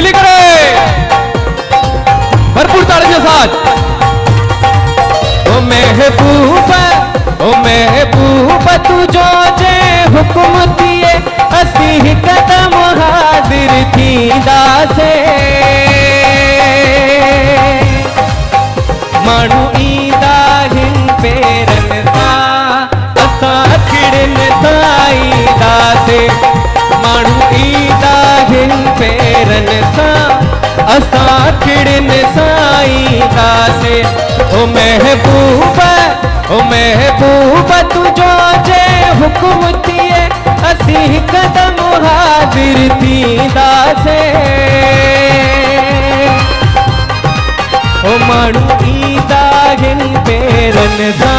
मिली करे भरपूर ताड़ी के साथ। ओ महबूब तू जो जे हुक्म दिए असी कदम हाजिर थी दासे मानू ईदा हिन पेरन सा असा खिड़न साई दासे मानू ईदा हिन पेरन सा असा खिड़न साई दासे। ओ महबूब तू जो जे हुक्म दिए असी कदम हाजिर थी दासे ओ मानू ईदा हिन पेरन सा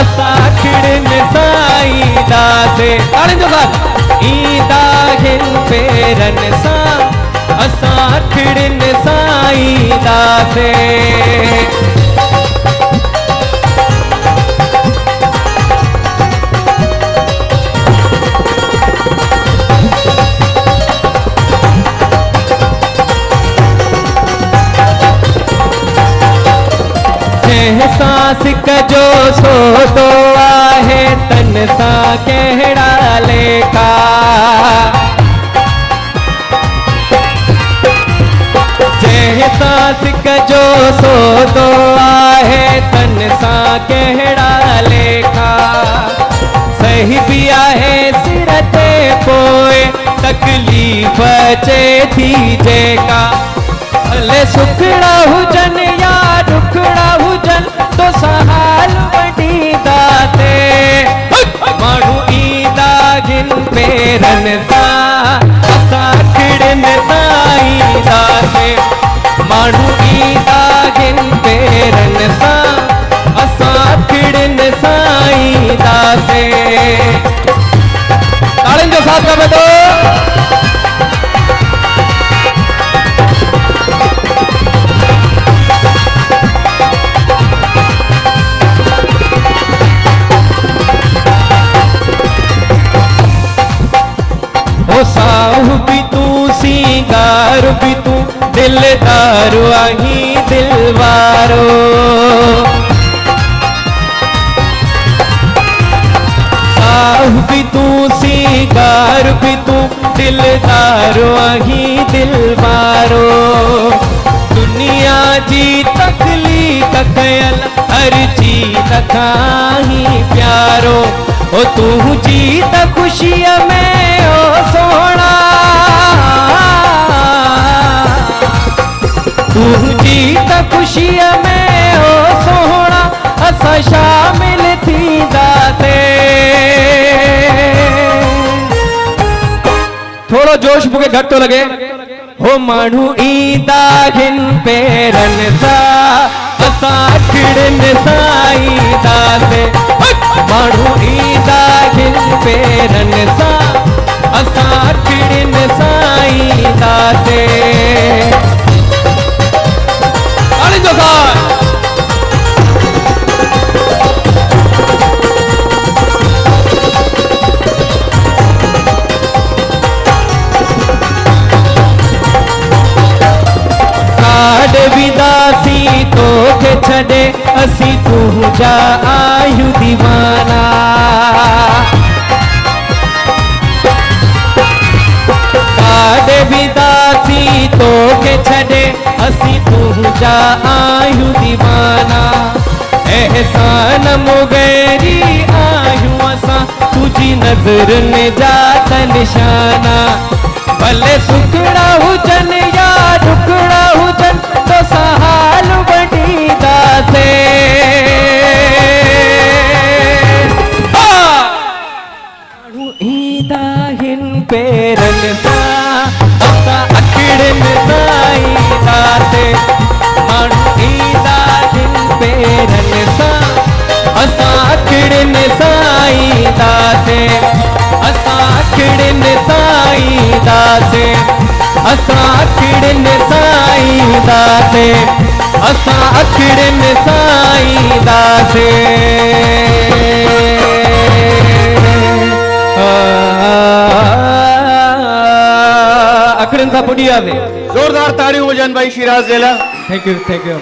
असा खिड़न साई दासे। ताड़ी जो साथ ईदा हिन पेरन सा असा खिड़न साई दासे। सांस कजो सो तो आहे तन सा केड़ा लेखा जय सांस कजो सो तो आहे तन सा केड़ा लेखा सही भी आहे सिर ते पोए तकलीफ़ चे थी जेका भले सुखड़ा हुजन या दुखड़ा हुजन तो सहाल वडी दाते मानू ईदा गिन पेरन सा असा खिड़न साई दाते मानू ईदा गिन पेरन सा असा खिड़न साई दाते। ताड़न जो साथ का बेटो साहु भी तू सिंगार भी तू दिलदार आही दिलवारो साहु भी तू सिंगार भी तू दिलदार आही दिलवारो दुनिया जी तकलीफ कयल हर चीज खाही प्यारो ओ तू जीत खुशी में ओ सोना तू जीत खुशी में ओ सोना असा शामिल थी दाते। थोड़ो जोश मुझे घट तो लगे हो मानू ईदा हिन पेरन सा असा खिड़न साई दाते मानू ईदा हिन पेरन सा असा खिड़न साई दाते। ताड़ी जो साथ विदासी तो के छड़े असी तू जा आयु दीवाना काडे विदासी तो के छड़े असी तू जा आयु दीवाना एहसान मुगैरी आयु असा तुझी नजर ने जात निशाना भले सुखड़ा हुजन या दुखड़ा हुजन तो सहाल बड़ी दासे ईदा हिन पेरन सा असा अखिड़न साई दासे मानू ईदा हिन पेरन सा असा अखिड़न साई दासे असा अखिड़न साई दासे असा अखिड़न साई दासे असा अखिड़न साई दासे। રાખડીને તા પુડી આવે जोरदार ताड़ियों हुजन भाई शिराज जेला। Thank you